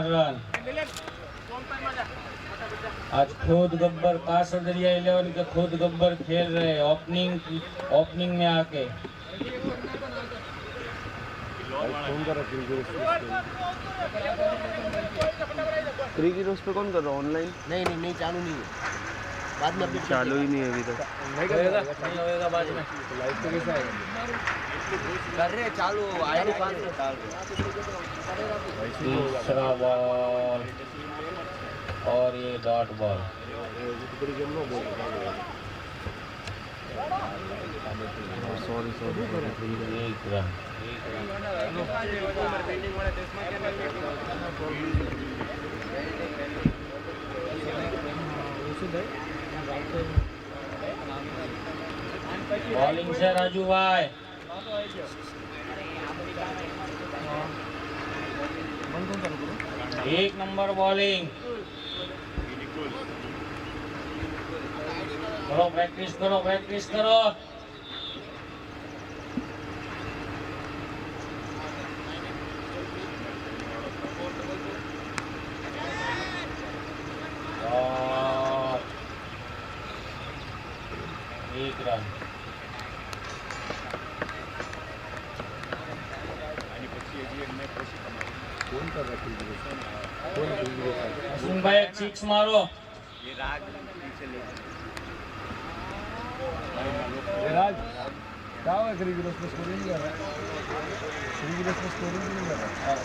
Run. आज खुद गब्बर कासदरिया 11 के खुद गब्बर खेल रहे ओपनिंग में आके। क्रिकेट पे कौन कर रहा है ऑनलाइन? नहीं चालू नहीं है, बाद में अपडेट चालू ही नहीं है अभी तक। नहीं होएगा बाद में। लाइव पे कैसा आएगा? कर रहे चालू आईडी पास में डाल रहे। दूसरा बॉल और ये डॉट बॉल। सॉरी एक रन। बॉलिंग से राजू भाई। एक नंबर बॉलिंग। करो प्रैक्टिस करो। और एक रन। अश्विन भाई एक सिक्स मारो। राज क्या हुआ? क्रिकेट में स्कोरिंग नहीं कर रहा है। क्रिकेट में स्कोरिंग नहीं कर रहा है।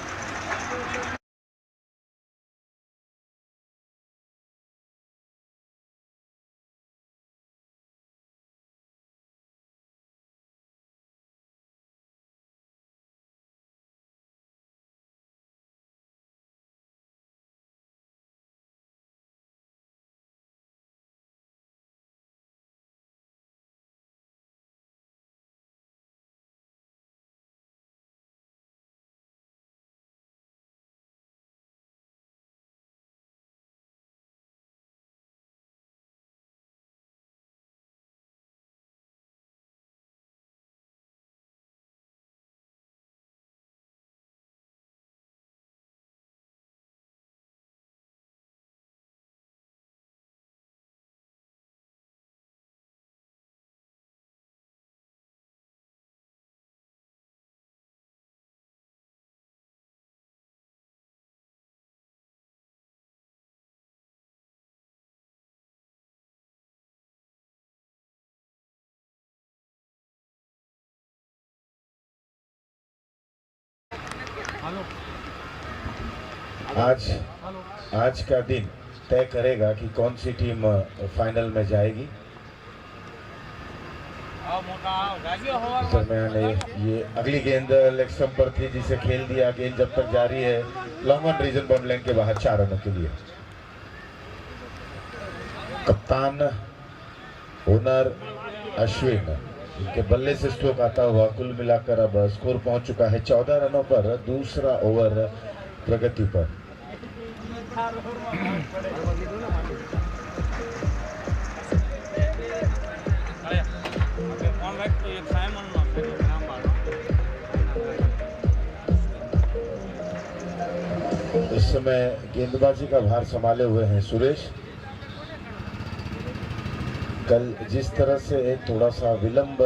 आज का दिन तय करेगा कि कौन सी टीम फाइनल में जाएगी। दरम्यान ये अगली गेंद लेग स्टंप पर थी जिसे खेल दिया। गेंद जब तक जारी है long on region bound line के बाहर 4 रनों के लिए। कप्तान ओनर अश्विन इनके बल्ले से स्ट्रोक आता हुआ कुल मिलाकर अब स्कोर पहुंच चुका है 14 रनों पर। दूसरा ओवर प्रगति पर। इस समय गेंदबाजी का भार संभाले हुए हैं सुरेश। कल जिस तरह से थोड़ा सा विलंब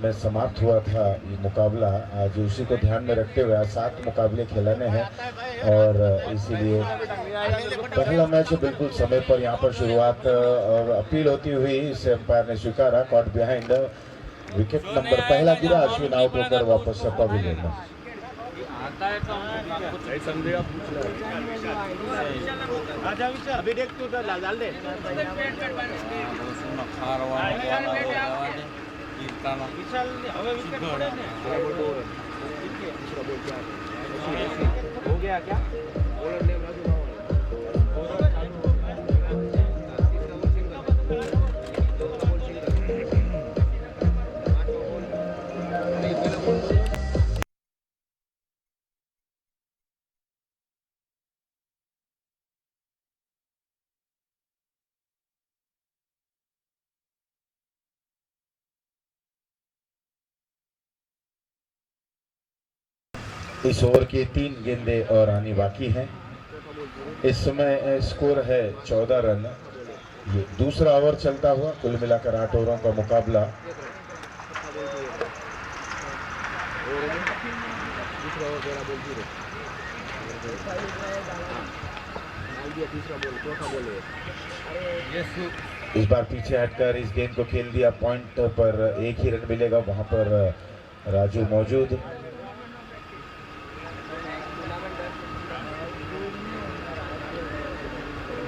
में समाप्त हुआ था ये मुकाबला, आज उसी को ध्यान में रखते हुए 7 मुकाबले खिलाने हैं और इसीलिए पहला मैच बिल्कुल समय पर यहाँ पर शुरुआत और अपील होती हुई इसे अंपायर ने स्वीकारा। कॉट बिहाइंड विकेट नंबर पहला गिरा। अश्विन आउट होकर वापस पवेलियन में। अभी देख तू तो डाल दे। हो गया क्या? इस ओवर की 3 गेंदें और आनी बाकी हैं। इस समय स्कोर है 14 रन। ये दूसरा ओवर चलता हुआ, कुल मिलाकर 8 ओवरों का मुकाबला। इस बार पीछे हटकर इस गेंद को खेल दिया, पॉइंट पर एक ही रन मिलेगा, वहां पर राजू मौजूद।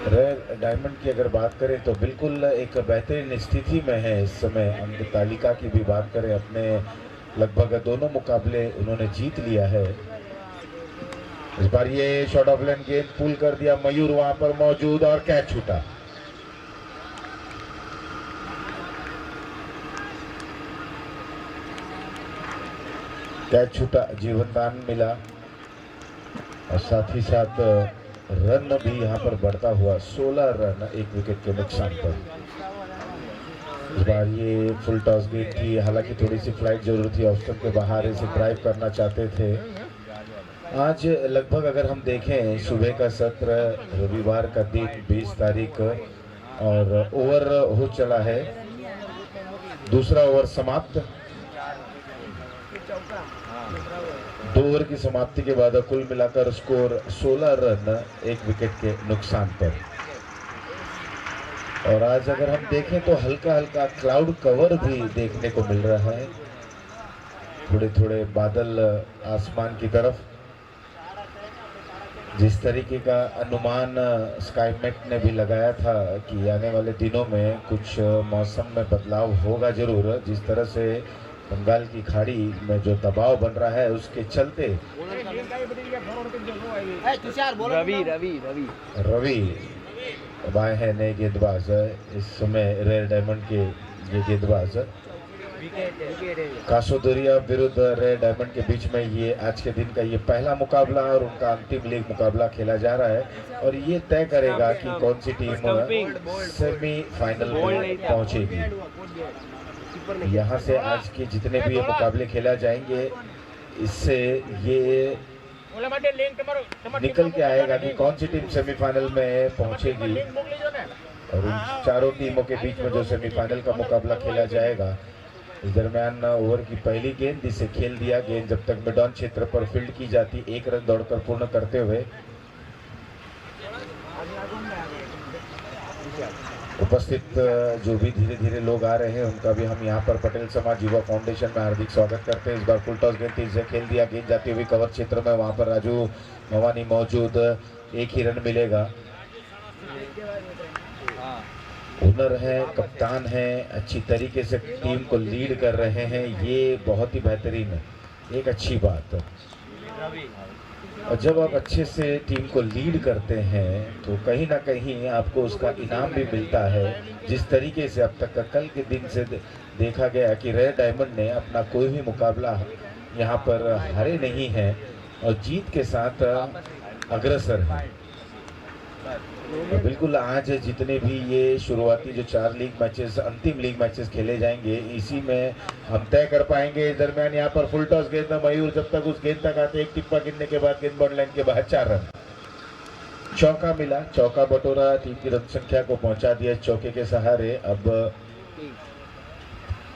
रेड डायमंड की अगर बात करें तो बिल्कुल एक बेहतरीन स्थिति में है इस समय। अंक तालिका की भी बात करें, अपने लगभग दोनों मुकाबले उन्होंने जीत लिया है। इस बार ये शॉट ऑफ लेन गेंद पुल कर दिया, मयूर वहां पर मौजूद और कैच छूटा। कैच छूटा, जीवन दान मिला और साथ ही साथ रन भी यहां पर बढ़ता हुआ, 16 रन एक विकेट के नुकसान पर। इस बार ये फुल टॉस गेंद थी, हालांकि थोड़ी सी फ्लाइट जरूर थी, ऑफ स्टंप के बाहर इसे ड्राइव करना चाहते थे। आज लगभग अगर हम देखें सुबह का सत्र, रविवार का दिन 20 तारीख, और ओवर हो चला है, दूसरा ओवर समाप्त। 2 ओवर की समाप्ति के बाद कुल मिलाकर स्कोर 16 रन एक विकेट के नुकसान पर। और आज अगर हम देखें तो हल्का हल्का क्लाउड कवर भी देखने को मिल रहा है, थोड़े थोड़े बादल आसमान की तरफ। जिस तरीके का अनुमान स्काईमेट ने भी लगाया था कि आने वाले दिनों में कुछ मौसम में बदलाव होगा जरूर, जिस तरह से बंगाल की खाड़ी में जो दबाव बन रहा है उसके चलते रवि रवि रवि रवि अब आए हैं नए गेंदबाज इस समय रेड डायमंड के। ये गेंदबाज कासोदरिया विरुद्ध रेड डायमंड के बीच में ये आज के दिन का ये पहला मुकाबला और उनका अंतिम लीग मुकाबला खेला जा रहा है, और ये तय करेगा कि कौन सी टीम सेमीफाइनल में पहुंचेगी। यहाँ से आज के जितने भी ये मुकाबले खेला जाएंगे, इससे ये निकल के आएगा कि कौन सी टीम सेमीफाइनल में पहुंचेगी, और उन चारों टीमों के बीच में जो सेमीफाइनल का मुकाबला खेला जाएगा। इस दरमियान ओवर की पहली गेंद इसे खेल दिया, गेंद जब तक मैदान क्षेत्र पर फील्ड की जाती, 1 रन दौड़कर पूर्ण करते हुए। उपस्थित जो भी धीरे धीरे लोग आ रहे हैं उनका भी हम यहाँ पर पटेल समाज युवा फाउंडेशन में हार्दिक स्वागत करते हैं। इस बार फुल टॉस गेंद इसे खेल दिया, गेंद जाती हुई कवर क्षेत्र में, वहाँ पर राजू मवानी मौजूद, 1 ही रन मिलेगा। ओनर है, कप्तान है, अच्छी तरीके से टीम को लीड कर रहे हैं, ये बहुत ही बेहतरीन है, एक अच्छी बात। और जब आप अच्छे से टीम को लीड करते हैं तो कहीं ना कहीं आपको उसका इनाम भी मिलता है। जिस तरीके से अब तक का कल के दिन से देखा गया कि रेड डायमंड ने अपना कोई भी मुकाबला यहाँ पर हारे नहीं है और जीत के साथ अग्रसर है। बिल्कुल आज जितने भी ये शुरुआती जो 4 लीग मैचेस, अंतिम लीग मैचेस खेले जाएंगे, इसी में हम तय कर पाएंगे। इस दरमियान यहाँ पर फुल टॉस गेंद में मयूर जब तक उस गेंद तक आते, 1 टिप्पा गिरने के बाद गेंद बॉर्ड लाइन के बाहर 4 रन। चौका मिला, चौका बटोरा, टीम की रन संख्या को पहुंचा दिया चौके के सहारे। अब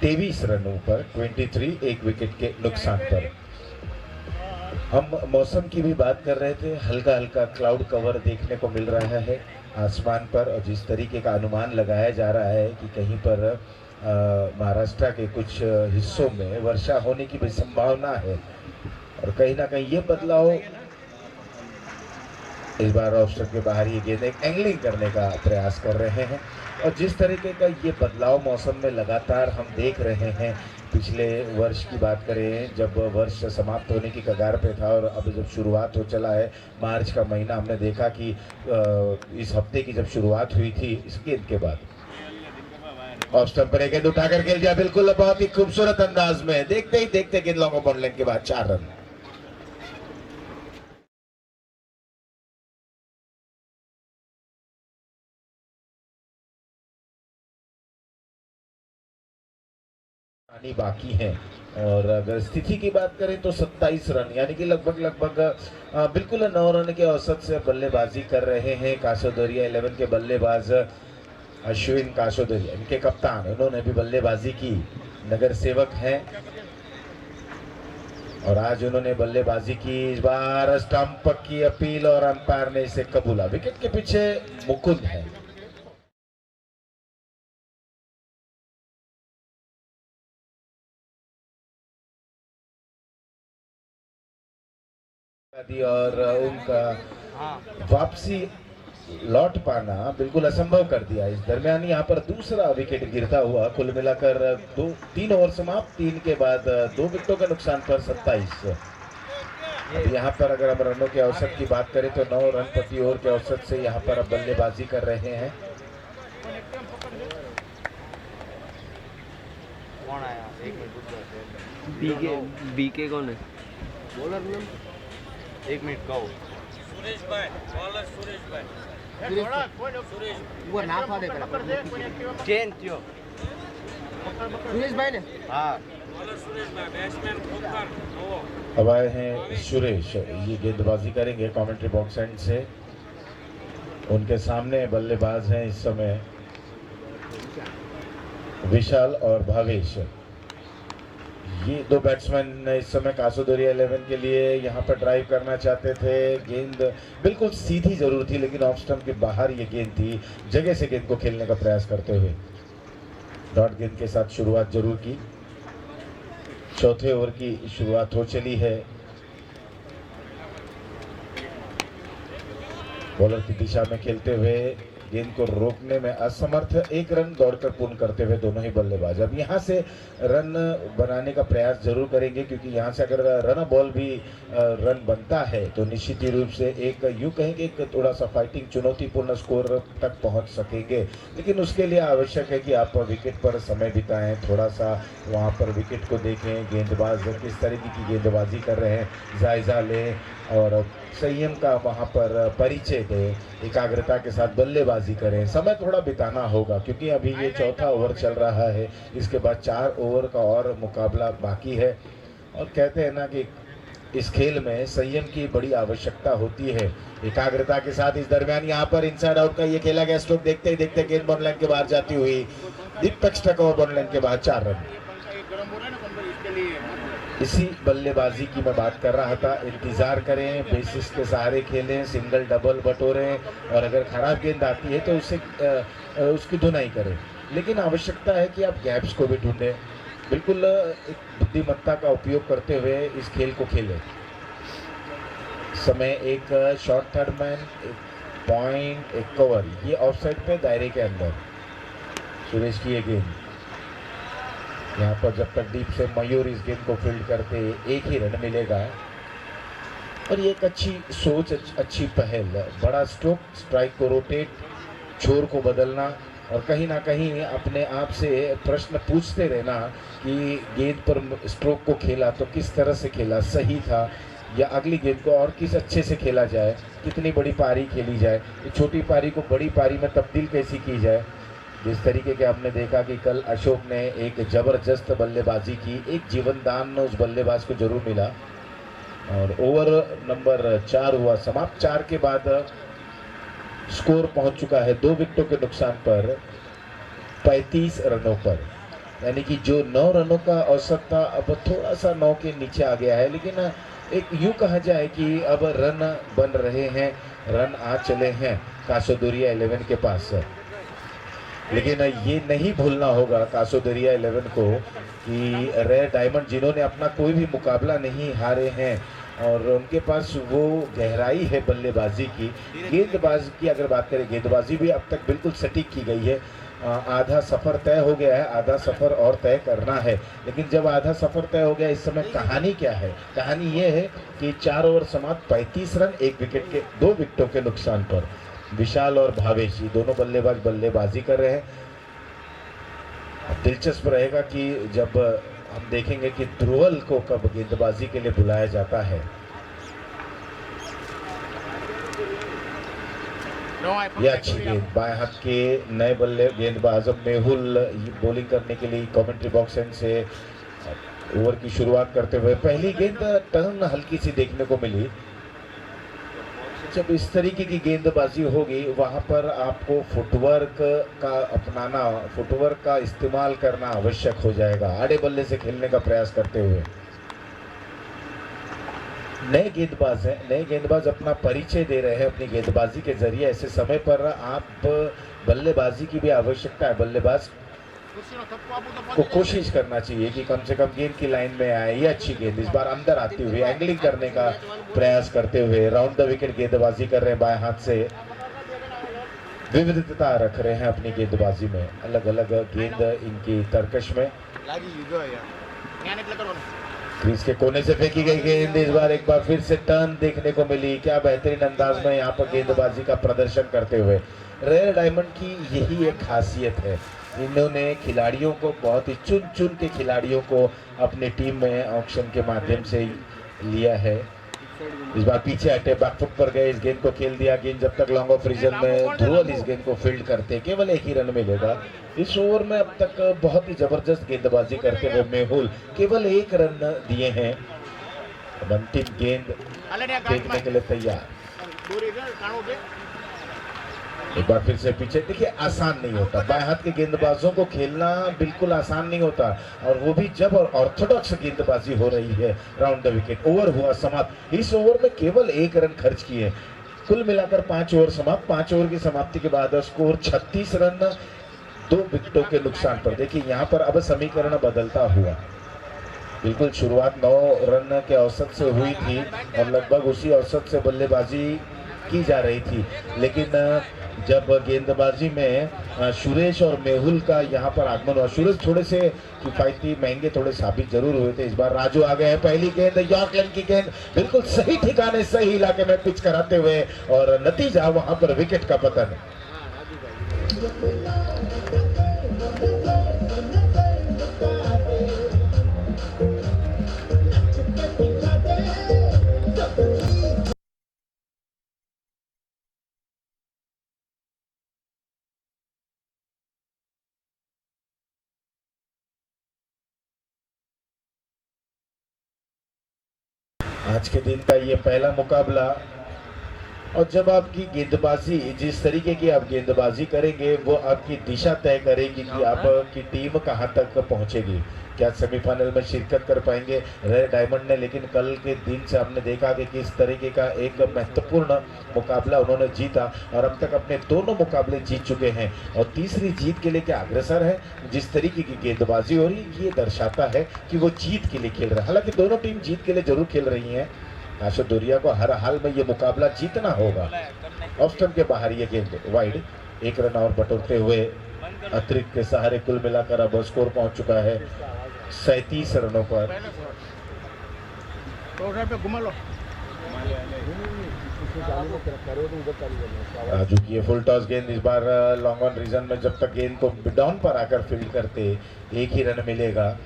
23 रनों पर 23, 1 विकेट के नुकसान पर। हम मौसम की भी बात कर रहे थे, हल्का हल्का क्लाउड कवर देखने को मिल रहा है आसमान पर, और जिस तरीके का अनुमान लगाया जा रहा है कि कहीं पर महाराष्ट्र के कुछ हिस्सों में वर्षा होने की भी संभावना है। और कहीं ना कहीं ये बदलाव, इस बार ऑप्शन के बाहर ये गेंद एंगलिंग करने का प्रयास कर रहे हैं, और जिस तरीके का ये बदलाव मौसम में लगातार हम देख रहे हैं, पिछले वर्ष की बात करें जब वर्ष समाप्त होने की कगार पे था और अब जब शुरुआत हो चला है, मार्च का महीना, हमने देखा कि इस हफ्ते की जब शुरुआत हुई थी इस गेंद के बाद ऑफ स्टंप पर गेंद उठाकर खेल दिया, बिल्कुल बहुत ही खूबसूरत अंदाज में, देखते ही देखते गेंद लॉन्ग ऑन लाइन के बाद 4 रन। पानी बाकी है। और अगर स्थिति की बात करें तो 27 रन, यानी कि लगभग बिल्कुल 9 रन के औसत से बल्लेबाजी कर रहे हैं कासोदरिया 11 के बल्लेबाज अश्विन कासोदरिया, इनके कप्तान, उन्होंने भी बल्लेबाजी की, नगर सेवक हैं और आज उन्होंने बल्लेबाजी की। इस बार स्टंप की अपील और अंपायर ने इसे कबूला। विकेट के पीछे मुकुंद है। और उनका वापसी लौट पाना बिल्कुल असंभव कर दिया। इस दरमियान यहाँ पर दूसरा विकेट गिरता हुआ, कुल मिलाकर 3 ओवर समाप्त, 3 के बाद 2 विकेटों के नुकसान पर 27। अब यहाँ पर अगर हम रनों के औसत की बात करें तो 9 रन प्रति ओवर के औसत से यहाँ पर अब बल्लेबाजी कर रहे हैं। कौन आया? एक मिनट बीके कौन है? बॉलर में 1 मिनट कहो। सुरेश भाई, बॉलर सुरेश भाई। वो ना फाड़े चेंज थियो सुरेश भाई ने। हाँ, बॉलर सुरेश भाई, बैट्समैन खोकर। अब आए हैं सुरेश, ये गेंदबाजी करेंगे कमेंट्री बॉक्स एंड से। उनके सामने बल्लेबाज हैं इस समय विशाल और भावेश। ये 2 बैट्समैन इस समय कासोदरिया 11 के लिए यहाँ पर ड्राइव करना चाहते थे। गेंद बिल्कुल सीधी जरूर थी, लेकिन ऑफ स्टंप के बाहर ये गेंद थी। जगह से गेंद को खेलने का प्रयास करते हुए डॉट गेंद के साथ शुरुआत जरूर की। चौथे ओवर की शुरुआत हो चली है। बॉलर की दिशा में खेलते हुए गेंद को रोकने में असमर्थ, 1 रन दौड़कर पूर्ण करते हुए दोनों ही बल्लेबाज अब यहाँ से रन बनाने का प्रयास जरूर करेंगे, क्योंकि यहाँ से अगर रन बॉल भी रन बनता है तो निश्चित ही रूप से एक यूँ कहेंगे एक थोड़ा सा फाइटिंग चुनौतीपूर्ण स्कोर तक पहुँच सकेंगे। लेकिन उसके लिए आवश्यक है कि आप विकेट पर समय बिताएं, थोड़ा सा वहाँ पर विकेट को देखें, गेंदबाज किस तरीके की गेंदबाजी कर रहे हैं जायज़ा लें और संयम का वहाँ पर परिचय दें, एकाग्रता के साथ बल्लेबाजी करें। समय थोड़ा बिताना होगा क्योंकि अभी ये चौथा ओवर चल रहा है, इसके बाद 4 ओवर का और मुकाबला बाकी है। और कहते हैं ना कि इस खेल में संयम की बड़ी आवश्यकता होती है, एकाग्रता के साथ। इस दरमियान यहाँ पर इनसाइड आउट का ये खेला गया स्ट्रोक, देखते ही देखते गेंद बॉल लाइन के बाहर जाती हुई दीपक स्टकओवर बॉल लाइन के बाहर 4 रन। इसी बल्लेबाजी की मैं बात कर रहा था। इंतजार करें, बेसिस के सहारे खेलें, सिंगल डबल बटोरें और अगर खराब गेंद आती है तो उसे उसकी धुनाई करें। लेकिन आवश्यकता है कि आप गैप्स को भी ढूंढें, बिल्कुल एक बुद्धिमत्ता का उपयोग करते हुए इस खेल को खेलें। समय एक शॉर्ट थर्ड मैन, एक पॉइंट, एक कवर, ये ऑफसाइड पे दायरे के अंदर सुरेश की ये गेंद। यहाँ पर जब तक डीप से मयूर इस गेंद को फील्ड करते 1 ही रन मिलेगा। और ये एक अच्छी सोच, अच्छी पहल, बड़ा स्ट्रोक, स्ट्राइक को रोटेट, छोर को बदलना और कहीं ना कहीं अपने आप से प्रश्न पूछते रहना कि गेंद पर स्ट्रोक को खेला तो किस तरह से खेला, सही था या अगली गेंद को और किस अच्छे से खेला जाए, कितनी बड़ी पारी खेली जाए, छोटी पारी को बड़ी पारी में तब्दील कैसी की जाए। जिस तरीके के हमने देखा कि कल अशोक ने एक ज़बरदस्त बल्लेबाजी की, एक जीवनदान उस बल्लेबाज को जरूर मिला। और ओवर नंबर 4 हुआ समाप्त। 4 के बाद स्कोर पहुंच चुका है 2 विकेटों के नुकसान पर 35 रनों पर, यानी कि जो 9 रनों का औसत था अब थोड़ा सा 9 के नीचे आ गया है। लेकिन एक यूँ कहा जाए कि अब रन बन रहे हैं, रन आ चले हैं कासोदरिया 11 के पास। लेकिन ये नहीं भूलना होगा कासोदरिया 11 को कि रेड डायमंड जिन्होंने अपना कोई भी मुकाबला नहीं हारे हैं और उनके पास वो गहराई है बल्लेबाजी की। गेंदबाजी की अगर बात करें, गेंदबाजी भी अब तक बिल्कुल सटीक की गई है। आधा सफ़र तय हो गया है, आधा सफ़र और तय करना है। लेकिन जब आधा सफ़र तय हो गया, इस समय कहानी क्या है? कहानी ये है कि 4 ओवर समाप्त 35 रन, 1 विकेट के 2 विकेटों के नुकसान पर विशाल और भावेश दोनों बल्लेबाज बल्लेबाजी कर रहे हैं। दिलचस्प रहेगा कि जब हम देखेंगे कि ध्रुवल को कब गेंदबाजी के लिए बुलाया जाता है। ये अच्छी गेंद बाएं हाथ के नए बल्ले गेंदबाज अब मेहुल बॉलिंग करने के लिए कमेंट्री बॉक्स एंड से ओवर की शुरुआत करते हुए पहली गेंद टर्न हल्की सी देखने को मिली। जब इस तरीके की गेंदबाजी होगी वहां पर आपको फुटवर्क का अपनाना, फुटवर्क का इस्तेमाल करना आवश्यक हो जाएगा आड़े बल्ले से खेलने का प्रयास करते हुए। नए गेंदबाज हैं, नए गेंदबाज अपना परिचय दे रहे हैं अपनी गेंदबाजी के जरिए। ऐसे समय पर आप बल्लेबाजी की भी आवश्यकता है। बल्लेबाज को कोशिश करना चाहिए कि कम से कम गेंद की लाइन में आए। ये अच्छी गेंद इस बार अंदर आती हुई एंगलिंग करने का प्रयास करते हुए राउंड द विकेट गेंदबाजी कर रहे हैं बाएं हाथ से। विविधता रख रहे हैं अपनी गेंदबाजी में, अलग अलग गेंद इनकी तरकश में। क्रीज के कोने से फेंकी गई गेंद इस बार एक बार फिर से टर्न देखने को मिली। क्या बेहतरीन अंदाज में यहाँ पर गेंदबाजी का प्रदर्शन करते हुए। रेड डायमंड की यही एक खासियत है, इन्होंने खिलाड़ियों को बहुत ही चुन चुन के खिलाड़ियों को अपनी टीम में ऑक्शन के माध्यम से लिया है। इस बार पीछे हटे, बैकफुट पर गए, इस गेंद को खेल दिया। गेंद जब तक लॉन्ग ऑफ रीजन में ध्रुवल इस गेंद को फील्ड करते केवल एक ही रन मिलेगा। इस ओवर में अब तक बहुत ही जबरदस्त गेंदबाजी करते हुए मेहुल केवल एक रन दिए हैं। अंतिम गेंद फेंकने के लिए तैयार। एक बार फिर से पीछे देखिए, आसान नहीं होता बाएं हाथ के गेंदबाजों को खेलना, बिल्कुल आसान नहीं होता, और वो भी जब ऑर्थोडॉक्स गेंदबाजी हो रही है। राउंड द विकेट ओवर हुआ समाप्त। इस ओवर में केवल एक रन खर्च किए, कुल मिलाकर 5 ओवर समाप्त। 5 ओवर की समाप्ति के बाद स्कोर 36 रन 2 विकेटों के नुकसान पर। देखिए यहाँ पर अब समीकरण बदलता हुआ, बिल्कुल शुरुआत 9 रन के औसत से हुई थी और लगभग उसी औसत से बल्लेबाजी की जा रही थी, लेकिन जब गेंदबाजी में सुरेश और मेहुल का यहाँ पर आगमन हुआ, सुरेश थोड़े से किफायती महंगे थोड़े साबित जरूर हुए थे। इस बार राजू आ गए हैं। पहली गेंद यॉर्कलैंड की गेंद बिल्कुल सही ठिकाने सही इलाके में पिच कराते हुए, और नतीजा वहां पर विकेट का पतन। आज के दिन का ये पहला मुकाबला, और जब आपकी गेंदबाजी जिस तरीके की आप गेंदबाजी करेंगे वो आपकी दिशा तय करेगी कि आपकी टीम कहां तक पहुंचेगी। क्या सेमीफाइनल में शिरकत कर पाएंगे रेड डायमंड ने? लेकिन कल के दिन से हमने देखा कि किस तरीके का एक महत्वपूर्ण मुकाबला उन्होंने जीता, और अब तक अपने दोनों मुकाबले जीत चुके हैं और तीसरी जीत के लिए क्या अग्रसर है। जिस तरीके की गेंदबाजी हो रही है ये दर्शाता है कि वो जीत के लिए खेल रहे हैं। हालांकि दोनों टीम जीत के लिए जरूर खेल रही हैं। काशोदुरिया को हर हाल में ये मुकाबला जीतना होगा। ऑफ स्टंप के बाहर ये गेंद वाइड, एक रन और बटोरते हुए अतिरिक्त के सहारे कुल मिलाकर अब स्कोर पहुंच चुका है 37 रनों पर। राजू की ये फुल टॉस गेंद इस बार लॉन्ग ऑन रीजन में, जब तक गेंद को डाउन पर आकर फील्ड करते एक ही रन मिलेगा,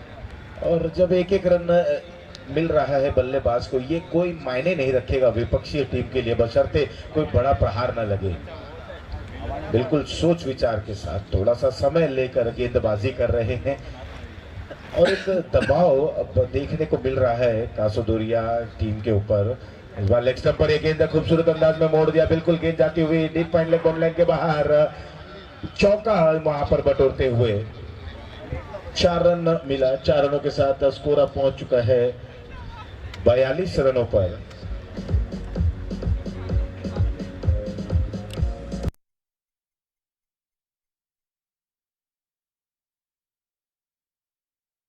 और जब एक एक रन मिल रहा है बल्लेबाज को ये कोई मायने नहीं रखेगा विपक्षी टीम के लिए, बशर्ते कोई बड़ा प्रहार न लगे। बिल्कुल सोच विचार के साथ थोड़ा सा समय लेकर गेंदबाजी कर रहे हैं, और एक दबाव अब देखने को मिल रहा है कासोदुरिया टीम के ऊपर। इस बार लेग स्टंप पर ये गेंद खूबसूरत अंदाज में मोड़ दिया, बिल्कुल गेंद जाती हुई deep point leg ball line के बाहर, चौका वहां पर बटोरते हुए 4 रन मिला। 4 रनों के साथ स्कोर अब पहुंच चुका है 42 रनों पर।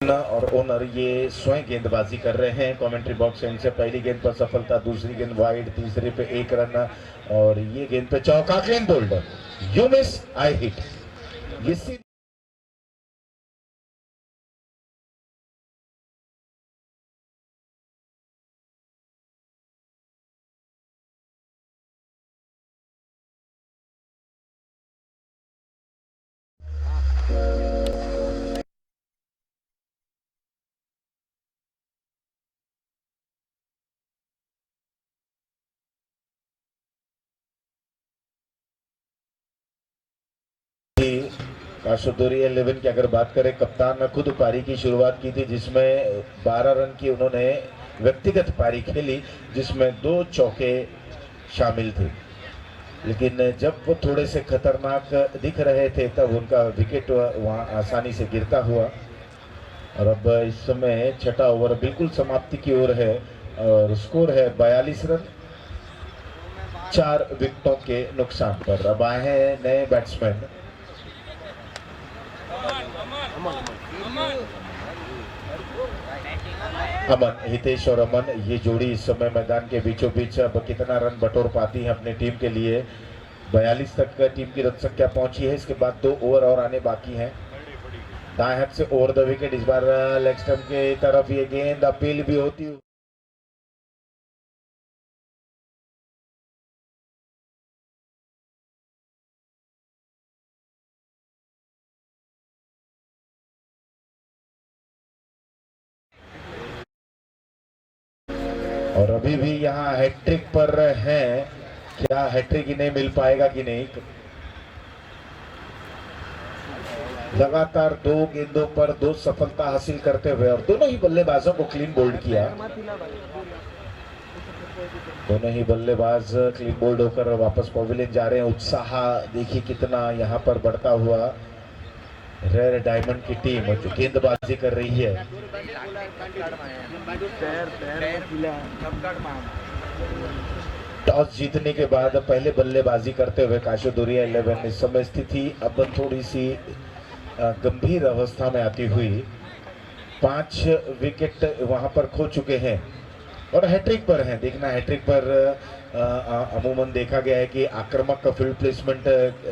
और ओनर ये स्वयं गेंदबाजी कर रहे हैं कमेंट्री बॉक्स से। इनसे पहली गेंद पर सफलता, दूसरी गेंद वाइड, तीसरे पे 1 रन, और ये गेंद पे चौका। Clean bowled, you miss I hit. ये काशुदूरी 11 की अगर बात करें, कप्तान ने खुद पारी की शुरुआत की थी जिसमें 12 रन की उन्होंने व्यक्तिगत पारी खेली जिसमें 2 चौके शामिल थे, लेकिन जब वो थोड़े से खतरनाक दिख रहे थे तब उनका विकेट वहां आसानी से गिरता हुआ। और अब इस समय छठा ओवर बिल्कुल समाप्ति की ओर है और स्कोर है 42 रन 4 विकेटों के नुकसान पर। अब आए हैं नए बैट्समैन अमन, हितेश और अमन, ये जोड़ी इस समय मैदान के बीचों बीच अब कितना रन बटोर पाती है अपनी टीम के लिए। 42 तक टीम की रन संख्या पहुंची है, इसके बाद 2 ओवर और आने बाकी हैं। दाएं हाथ से ओवर द विकेट, इस बार लेग स्टंप के तरफ ये गेंद अपील भी होती है। और अभी भी यहाँ हैट्रिक पर हैं, क्या हैट्रिक इन्हें मिल पाएगा कि नहीं। लगातार 2 गेंदों पर 2 सफलता हासिल करते हुए और दोनों ही बल्लेबाजों को क्लीन बोल्ड किया। दोनों ही बल्लेबाज क्लीन बोल्ड होकर वापस पवेलियन जा रहे हैं। उत्साह देखिए कितना यहाँ पर बढ़ता हुआ। रेड डायमंड की टीम जो गेंदबाजी कर रही है, टॉस जीतने के बाद पहले बल्लेबाजी करते हुए काशुदूरिया 11 इस समय स्थिति अब थोड़ी सी गंभीर अवस्था में आती हुई। 5 विकेट वहां पर खो चुके हैं और हैट्रिक पर हैं। देखना हैट्रिक पर अमूमन देखा गया है कि आक्रामक फील्ड प्लेसमेंट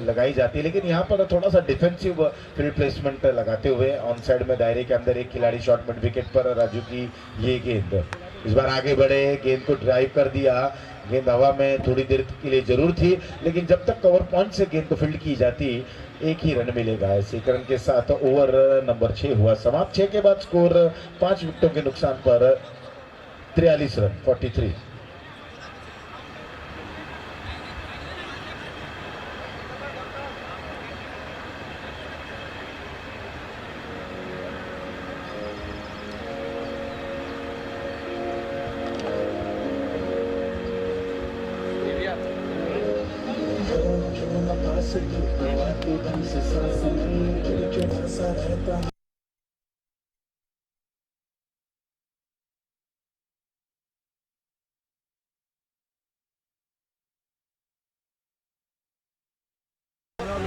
लगाई जाती है, लेकिन यहाँ पर थोड़ा सा डिफेंसिव फील्ड प्लेसमेंट लगाते हुए ऑन साइड में दायरे के अंदर एक खिलाड़ी शॉर्ट मिड विकेट पर राजू की ये गेंद इस बार आगे बढ़े, गेंद को ड्राइव कर दिया। गेंद हवा में थोड़ी देर के लिए जरूर थी, लेकिन जब तक कवर पॉइंट से गेंद को फील्ड की जाती 1 ही रन मिलेगा। इसी रन के साथ ओवर नंबर 6 हुआ समाप्त। 6 के बाद स्कोर 5 विकेटों के नुकसान पर 43 रन 43।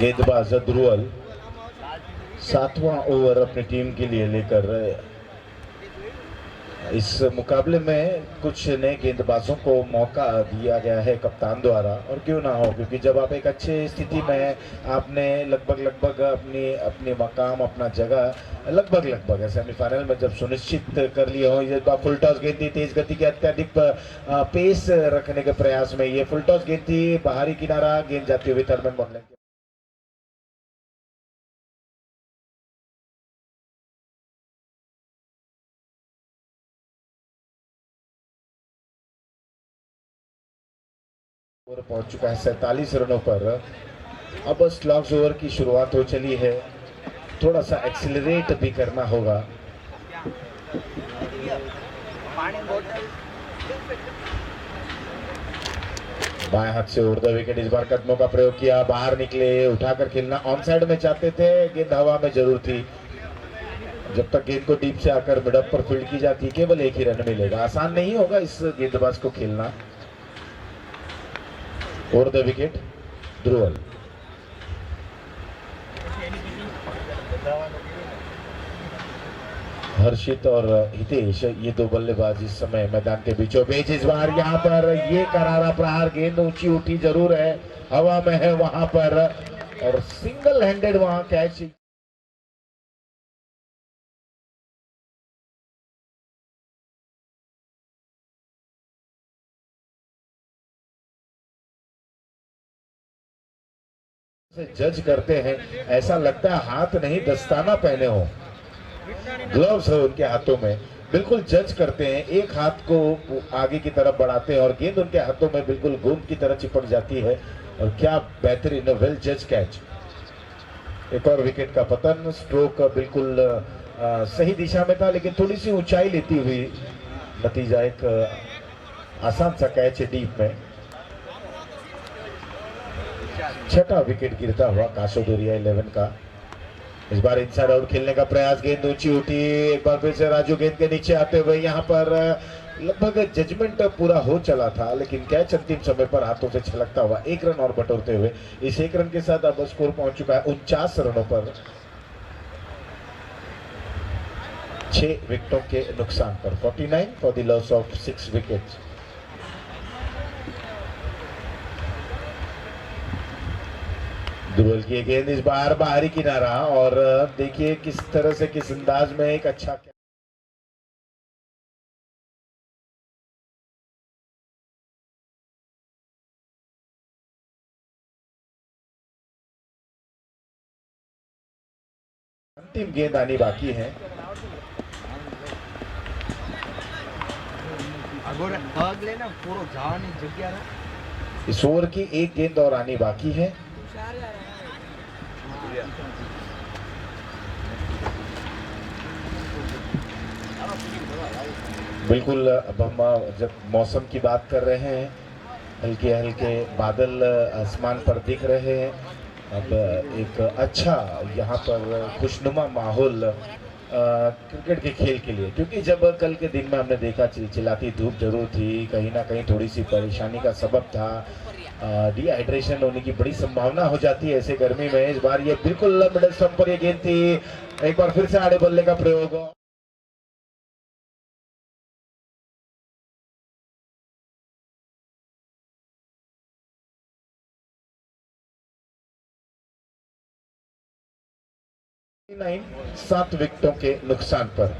गेंदबाज ध्रुवल 7वां ओवर अपनी टीम के लिए लेकर इस मुकाबले में कुछ नए गेंदबाजों को मौका दिया गया है कप्तान द्वारा, और क्यों ना हो, क्योंकि जब आप एक अच्छे स्थिति में आपने लगभग अपनी मकाम अपना जगह लगभग सेमीफाइनल में जब सुनिश्चित कर लिया हो। ये फुल टॉस गेंद थी, तेज गति के अत्यधिक पेस रखने के प्रयास में ये फुल टॉस गेंद थी, बाहरी किनारा गेंद जाती हुई थर्मन बॉल ओवर पहुंच चुका है 47 रनों पर। अब स्लॉग्स ओवर की शुरुआत हो चली है, थोड़ा सा एक्सिलरेट भी करना होगा। बाएं हाथ से उड़ द विकेट, इस बार कदमों का प्रयोग किया, बाहर निकले, उठाकर खेलना ऑन साइड में चाहते थे, गेंद हवा में जरूर थी। जब तक गेंद को डीप से आकर मिड ऑफ पर फील्ड की जाती केवल 1 ही रन मिलेगा। आसान नहीं होगा इस गेंदबाज को खेलना। Over the wicket Dhruval. Harshit और हितेश ये 2 बल्लेबाज इस समय मैदान के बीचों बीच। इस बार यहाँ पर ये करारा प्रहार, गेंद ऊंची उठी जरूर है, हवा में है वहां पर, और सिंगल हैंडेड वहां कैच। जज करते हैं, ऐसा लगता है हाथ नहीं दस्ताना पहने हो, ग्लव्स है उनके हाथों में, बिल्कुल जज करते हैं। एक हाथ को आगे की तरफ बढ़ाते हैं और गेंद उनके हाथों में बिल्कुल गेंद की तरह चिपक जाती है। और क्या बेहतरीन वेल जज कैच। एक और विकेट का पतन। स्ट्रोक बिल्कुल सही दिशा में था, लेकिन थोड़ी सी ऊंचाई लेती हुई नतीजा एक आसान सा कैच डीप में। छठा विकेट गिरता हुआ कासोदरिया 11 का। इस बार इनसाइड आउट खेलने का प्रयास, गेंद ऊंची उठी, एक बार फिर से राजू गेंद के नीचे आते हुए यहाँ पर लगभग जजमेंट पूरा हो चला था, लेकिन कैच अंतिम समय पर हाथों से छलकता हुआ 1 रन और बटोरते हुए इस 1 रन के साथ अब स्कोर पहुंच चुका है 49 रनों पर, 6 विकेटों के नुकसान पर। 49 for the loss of 6 wickets. Dubal की गेंद इस बार बाहरी किनारा, और देखिए किस तरह से, किस अंदाज में एक अच्छा अंतिम गेंद आनी बाकी है। इस ओवर की एक गेंद और आनी बाकी है। बिल्कुल, अब हम जब मौसम की बात कर रहे हैं, हल्के हल्के बादल आसमान पर दिख रहे हैं। अब एक अच्छा यहाँ पर खुशनुमा माहौल क्रिकेट के खेल के लिए, क्योंकि जब कल के दिन में हमने देखा चिलचिलाती धूप जरूर थी, कहीं ना कहीं थोड़ी सी परेशानी का सबब था, डिहाइड्रेशन होने की बड़ी संभावना हो जाती है ऐसे गर्मी में। इस बार ये बिल्कुल मिडल स्टंप पर ये गेंद थी, एक बार फिर से आड़े बल्ले का प्रयोग। नहीं, 7 विकेटों के नुकसान पर।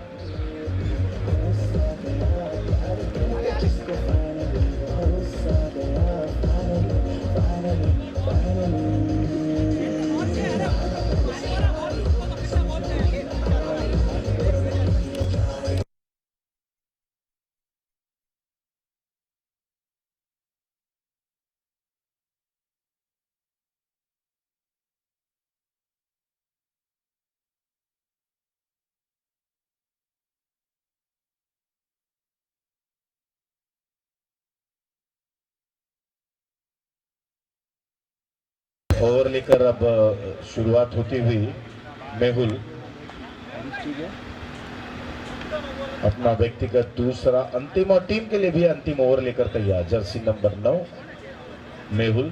ओवर लेकर अब शुरुआत होती हुई मेहुल अपना व्यक्तिगत दूसरा अंतिम और टीम के लिए भी अंतिम ओवर लेकर तैयार। Jersey number 9 Mehul.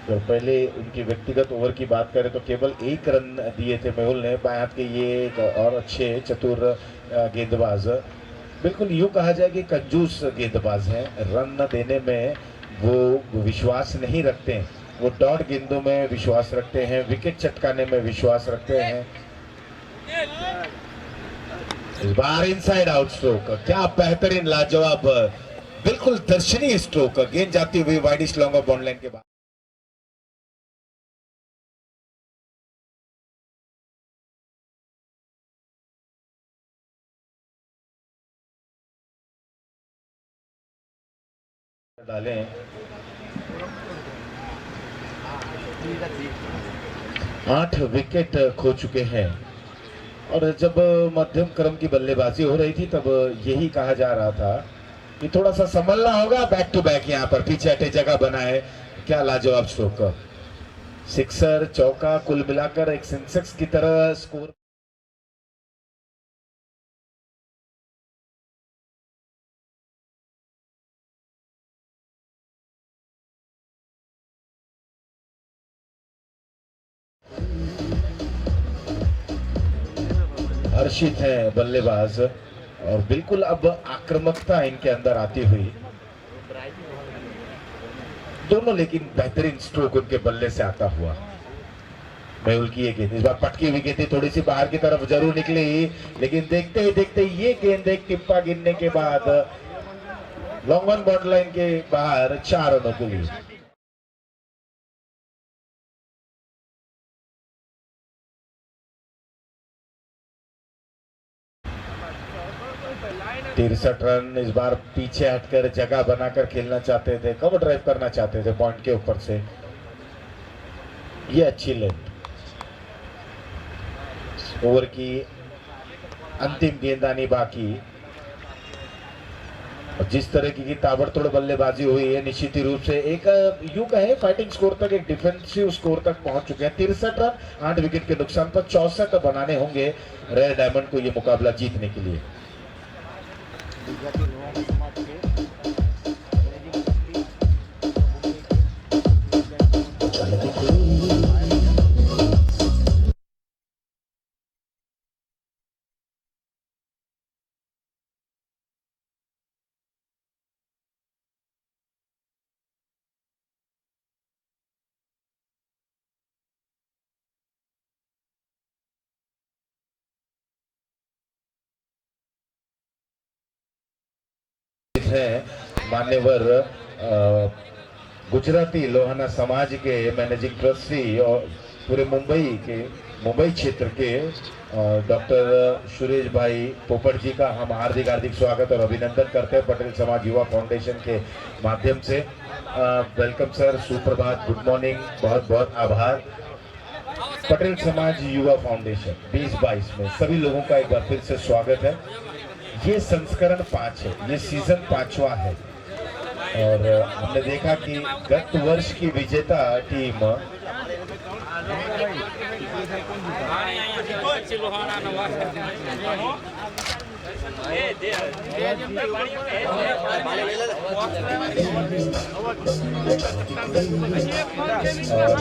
तो पहले उनकी व्यक्तिगत ओवर की बात करें तो केवल 1 रन दिए थे मेहुल ने। बाएं हाथ के ये एक और अच्छे चतुर गेंदबाज, बिल्कुल यूं कहा जाए कि कंजूस गेंदबाज हैं। रन देने में वो विश्वास नहीं रखते हैं, वो डॉट गेंदों में विश्वास रखते हैं, विकेट चटकाने में विश्वास रखते हैं। इस बार इनसाइड आउट स्ट्रोक, क्या बेहतरीन लाजवाब बिल्कुल दर्शनीय स्ट्रोक, गेंद जाती हुई widish long off bound line के बाद। डालें 8 विकेट खो चुके हैं। और जब मध्यम क्रम की बल्लेबाजी हो रही थी तब यही कहा जा रहा था कि थोड़ा सा संभलना होगा। बैक टू बैक यहाँ पर पीछे हटे जगह बनाए। क्या लाजवाब स्ट्रोक, सिक्सर चौका, कुल मिलाकर एक सेंसेक्स की तरह स्कोर। हर्षित है बल्लेबाज, और बिल्कुल अब आक्रामकता इनके अंदर आती हुई दोनों, लेकिन बेहतरीन स्ट्रोक उनके बल्ले से आता हुआ। मेहुल की ये गेंद इस बार पटकी हुई गेंद थोड़ी सी बाहर की तरफ जरूर निकली, लेकिन देखते ही देखते ये गेंद एक टिप्पा गिरने के बाद लॉन्ग ऑन बाउंड लाइन के बाहर 4 रनों के लिए। तिरसठ रन। इस बार पीछे हटकर जगह बनाकर खेलना चाहते थे, कवर ड्राइव करना चाहते थे पॉइंट के ऊपर से। ये अच्छी लेंथ, ओवर की अंतिम गेंदबाजी बाकी। जिस तरह की ताबड़तोड़ बल्लेबाजी हुई है, निश्चित रूप से एक यूं कहे फाइटिंग स्कोर तक, एक डिफेंसिव स्कोर तक पहुंच चुके हैं। 63 रन 8 विकेट के नुकसान पर 64 बनाने होंगे रेड डायमंड को ये मुकाबला जीतने के लिए। है मान्यवर गुजराती लोहाना समाज के मैनेजिंग ट्रस्टी और पूरे मुंबई क्षेत्र के डॉक्टर सुरेश भाई पोपट जी का हम हार्दिक स्वागत और अभिनंदन करते हैं पटेल समाज युवा फाउंडेशन के माध्यम से। वेलकम सर, सुप्रभात, गुड मॉर्निंग, बहुत बहुत आभार। पटेल समाज युवा फाउंडेशन 2022 में सभी लोगों का एक बार फिर से स्वागत है। ये संस्करण 5 है, ये सीजन 5वां है और हमने देखा कि गत वर्ष की विजेता टीम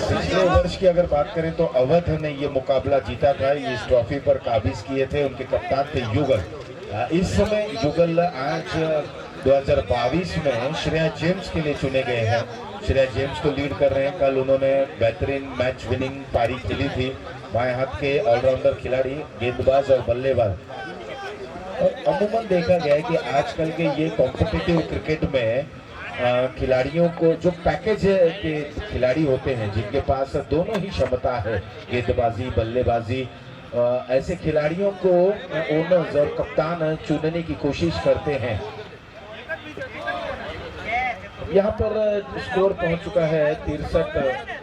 पिछले वर्ष की अगर बात करें तो अवध ने ये मुकाबला जीता था। ये इस ट्रॉफी पर काबिज किए थे, उनके कप्तान थे युगल। इस समय युगल आज 2022 में श्रेया जेम्स के लिए चुने गए हैं। श्रेया जेम्स को लीड कर रहे हैं। कल उन्होंने बेहतरीन मैच विनिंग पारी खेली थी। बाएं हाथ के ऑलराउंडर खिलाड़ी, गेंदबाज और बल्लेबाज। और अमूमन देखा गया है कि आजकल के ये कॉम्पिटिटिव क्रिकेट में खिलाड़ियों को जो पैकेज के खिलाड़ी होते हैं, जिनके पास दोनों ही क्षमता है, गेंदबाजी बल्लेबाजी, ऐसे खिलाड़ियों को ओनर्स और कप्तान चुनने की कोशिश करते हैं। यहाँ पर स्कोर पहुंच चुका है 63।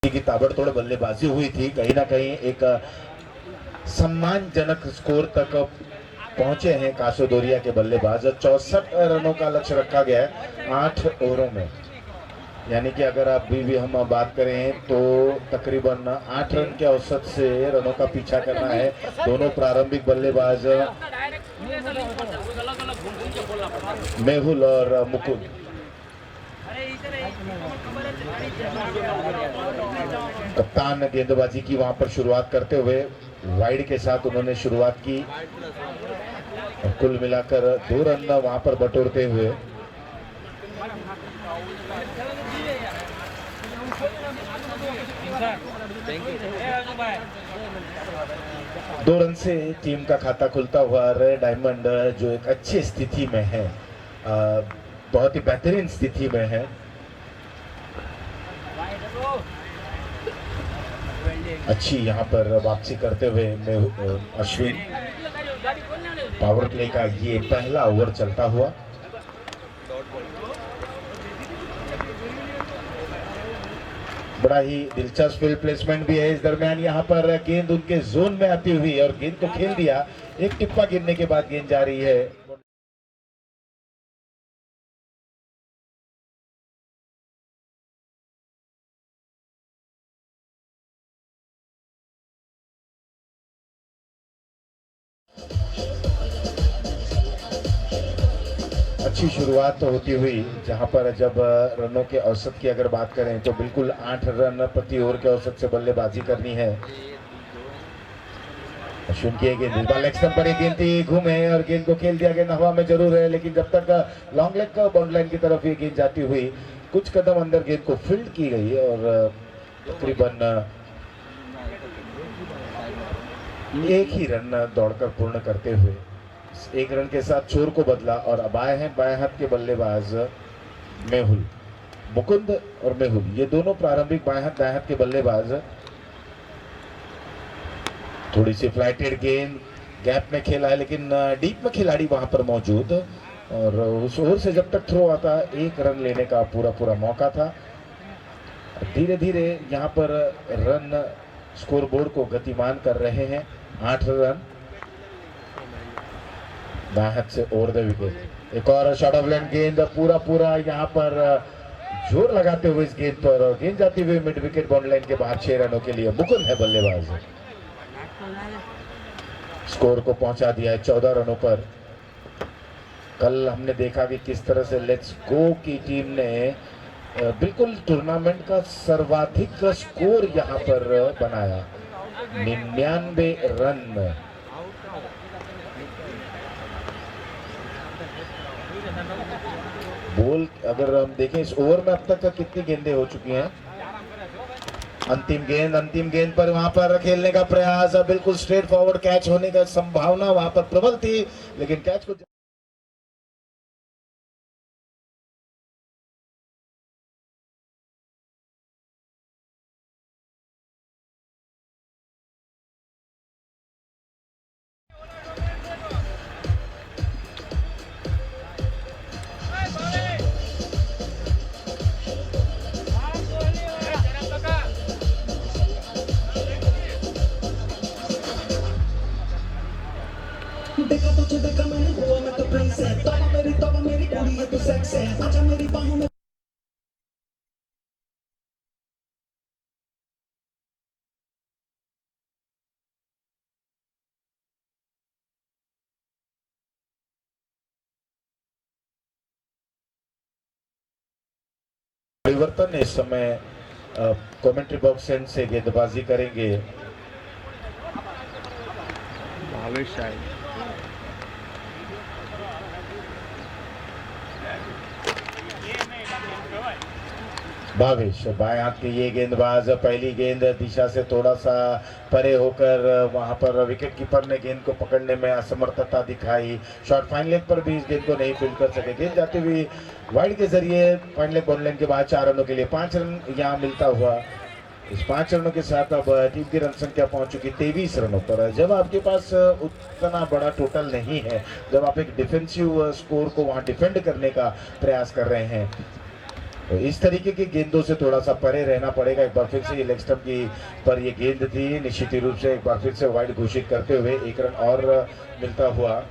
की ताबड़तोड़ बल्लेबाजी हुई थी, कहीं ना कहीं एक सम्मानजनक स्कोर तक पहुंचे हैं कासोदोरिया के बल्लेबाज। 64 रनों का लक्ष्य रखा गया है 8 ओवरों में, यानी कि अगर अभी भी हम बात करें तो तकरीबन 8 रन के औसत से रनों का पीछा करना है। दोनों प्रारंभिक बल्लेबाज मेहुल और मुकुंद। कप्तान गेंदबाजी की वहां पर शुरुआत करते हुए वाइड के साथ उन्होंने शुरुआत की। और कुल मिलाकर 2 रन वहां पर बटोरते हुए दो रन से टीम का खाता खुलता हुआ रेड डायमंड जो एक अच्छी स्थिति में है, बहुत ही बेहतरीन स्थिति में है। अच्छी यहाँ पर वापसी करते हुए अश्विन, पावर प्ले का ये पहला ओवर चलता हुआ। बड़ा ही दिलचस्प फील्ड प्लेसमेंट भी है। इस दरमियान यहाँ पर गेंद उनके जोन में आती हुई और गेंद को खेल दिया। एक टिप्पा गिरने के बाद गेंद जा रही है। अच्छी शुरुआत तो होती हुई, जहां पर जब रनों के औसत की अगर बात करें तो बिल्कुल 8 रन प्रति ओवर के औसत से बल्लेबाजी करनी है। अश्विन की गेंद लेग स्टंप पर गेंद थी, घूमे और गेंद को खेल दिया। गेंद हवा में जरूर है, लेकिन जब तक लॉन्ग लेग का बाउंड लाइन की तरफ ये गेंद जाती हुई, कुछ कदम अंदर गेंद को फील्ड की गई और तकरीबन एक ही रन दौड़कर पूर्ण करते हुए एक रन के साथ चोर को बदला। और अब आए हैं बाएं हाथ के बल्लेबाज मेहुल, मुकुंद और मेहुल, ये दोनों प्रारंभिक बाएं हाथ दाएं हाथ के बल्लेबाज। थोड़ी सी फ्लाइटेड गेंद गैप में खेला है, लेकिन डीप में खिलाड़ी वहां पर मौजूद, और उस ओवर से जब तक थ्रो आता एक रन लेने का पूरा मौका था। धीरे धीरे यहाँ पर रन स्कोरबोर्ड को गतिमान कर रहे हैं। 8 रन बाएं हाथ से ओवर द विकेट। एक और शॉट ऑफ लेंथ गेंद, पूरा यहाँ पर जोर लगाते हुए इस गेंद पर, गेंद जाती हुई मिड विकेट बाउंड लाइन के बाहर। 6 रनों के लिए मुकुंद है बल्लेबाज, स्कोर को पहुंचा दिया है 14 रनों पर। कल हमने देखा कि किस तरह से लेट्स गो की टीम ने बिल्कुल टूर्नामेंट का सर्वाधिक स्कोर यहाँ पर बनाया, 99 रन। बॉल अगर हम देखें इस ओवर में अब तक कितनी गेंदें हो चुकी हैं। अंतिम गेंद पर वहां पर खेलने का प्रयास, बिल्कुल स्ट्रेट फॉरवर्ड कैच होने का संभावना वहां पर प्रबल थी, लेकिन कैच को देखा तुझे देखा मैंने हुआ मैं तो प्रिंस है, तोबा मेरी कुड़ी है तो सेक्स है, आजा मेरी बाहों में। परिवर्तन इस समय कमेंट्री बॉक्स एंड से गेंदबाजी करेंगे भावेश शायद। भावेश बाएं हाथ के ये गेंदबाज, पहली गेंद दिशा से थोड़ा सा परे होकर वहां पर विकेट कीपर ने गेंद को पकड़ने में असमर्थता दिखाई। शॉर्ट फाइन लेग पर भी इस गेंद को नहीं फील्ड कर सके। गेंद जाती हुई वाइड के जरिए फाइन लेग बाउंड लाइन के बाद 4 रनों के लिए 5 रन यहाँ मिलता हुआ। इस 5 रनों के साथ अब टीम की रन संख्या पहुंच चुकी 23 रनों पर। जब आपके पास उतना बड़ा टोटल नहीं है, जब आप एक डिफेंसिव स्कोर को वहां डिफेंड करने का प्रयास कर रहे हैं, तो इस तरीके की गेंदों से थोड़ा सा परे रहना पड़ेगा। एक बार फिर से लेग स्टंप की पर ये गेंद थी, निश्चित रूप से एक बार फिर से वाइड घोषित करते हुए 1 रन और मिलता हुआ।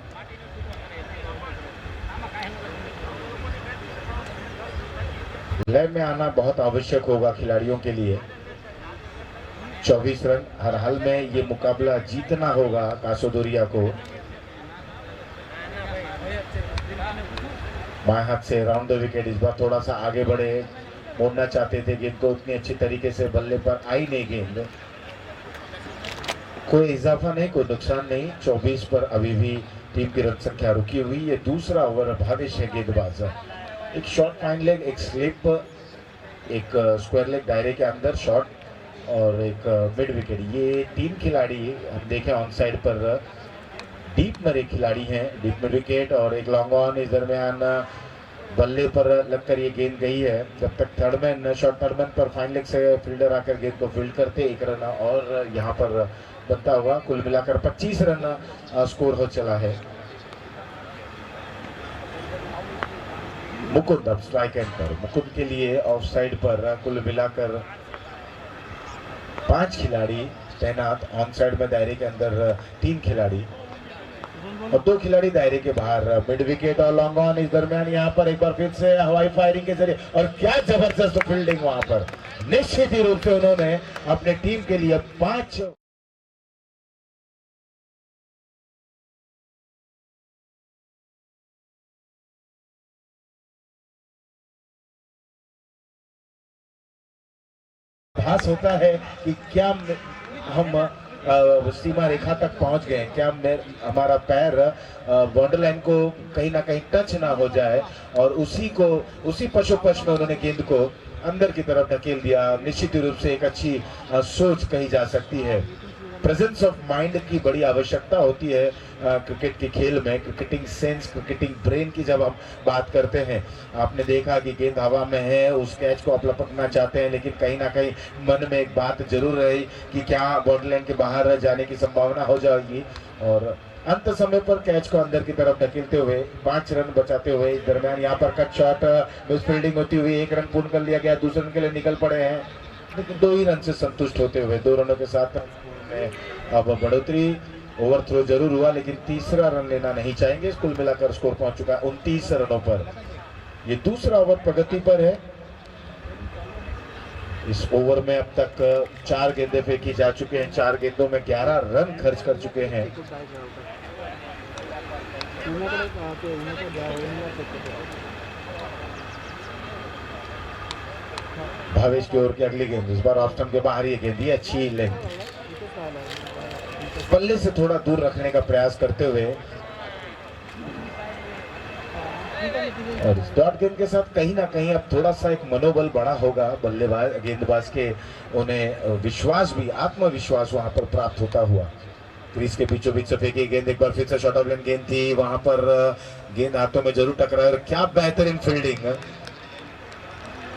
लय में आना बहुत आवश्यक होगा खिलाड़ियों के लिए। 24 रन, हर हाल में ये मुकाबला जीतना होगा कासोदोरिया को। बाएं हाथ से राउंड द विकेट, इस बार थोड़ा सा आगे बढ़े, मोड़ना चाहते थे गेंद को, उतनी अच्छी तरीके से बल्ले पर आई नहीं गेंद। कोई इजाफा नहीं, कोई नुकसान नहीं। 24 पर अभी भी टीम की रन संख्या रुकी हुई। ये दूसरा ओवर भावेश है गेंदबाज। एक शॉर्ट फाइन लेग, एक स्लिप, एक स्क्वायर लेग दायरे के अंदर शॉट और एक मिड विकेट। ये 3 खिलाड़ी हम देखें ऑन साइड पर डीप में एक खिलाड़ी हैं, डीप मिड विकेट और एक लॉन्ग ऑन। इस दरमियान बल्ले पर लगकर ये गेंद गई है। जब तक थर्ड मैन शॉर्ट थर्ड पर फाइन लेग से फील्डर आकर गेंद को फील्ड करते, 1 रन और यहाँ पर बनता हुआ। कुल मिलाकर 25 रन स्कोर हो चला है। मुकुंद अब स्ट्राइक एंड पर, मुकुंद के लिए ऑफ साइड पर कुल मिलाकर 5 खिलाड़ी तैनात। ऑन साइड में दायरे के अंदर 3 खिलाड़ी और 2 खिलाड़ी दायरे के बाहर। मिड विकेट और लॉन्ग ऑन। इस दरमियान यहाँ पर एक बार फिर से हवाई फायरिंग के जरिए और क्या जबरदस्त फील्डिंग वहां पर। निश्चित ही रूप से उन्होंने अपने टीम के लिए 5 आभास होता है कि क्या हम सीमा रेखा तक पहुंच गए, क्या हमारा पैर बॉर्डर लाइन को कहीं ना कहीं टच ना हो जाए और उसी पशुपश में उन्होंने गेंद को अंदर की तरफ धकेल दिया। निश्चित रूप से एक अच्छी सोच कही जा सकती है। प्रेजेंस ऑफ माइंड की बड़ी आवश्यकता होती है क्रिकेट के खेल में। क्रिकेटिंग सेंस, क्रिकेटिंग ब्रेन की जब हम बात करते हैं, आपने देखा कि गेंद हवा में है, उस कैच को आप लपकना चाहते हैं, लेकिन कहीं ना कहीं मन में एक बात जरूर रही कि क्या बॉर्डर लाइन के बाहर जाने की संभावना हो जाएगी। और अंत समय पर कैच को अंदर की तरफ धकेलते हुए 5 रन बचाते हुए। इस दरमियान यहाँ पर कट शॉट मिस फील्डिंग होती हुई 1 रन पूर्ण कर लिया गया। दूसरे रन के लिए निकल पड़े हैं, लेकिन 2 ही रन से संतुष्ट होते हुए 2 रनों के साथ अब बढ़ोतरी। ओवर थ्रो जरूर हुआ, लेकिन तीसरा रन लेना नहीं चाहेंगे। कुल मिलाकर स्कोर पहुंच चुका है 29 रनों पर। ये दूसरा ओवर प्रगति पर है। इस ओवर में अब तक 4 गेंदें फेंकी जा चुके हैं। 4 गेंदों में 11 रन खर्च कर चुके हैं। भावेश की ओर की अगली गेंद, इस बार ऑफ स्टंप के बाहर ये गेंद, अच्छी लेंथ पल्ले से थोड़ा दूर रखने का प्रयास करते हुए और इस डॉट गेंद के साथ कहीं ना कहीं अब थोड़ा सा एक मनोबल बड़ा होगा बल्लेबाज गेंदबाज के। उन्हें विश्वास भी, आत्मविश्वास वहां पर प्राप्त होता हुआ। क्रीज के बीचों बीच से फेंकी गेंद, एक बार फिर से शॉर्ट ऑफ लेन गेंद थी, वहां पर गेंद हाथों में जरूर टकराई। और क्या बेहतरीन फील्डिंग।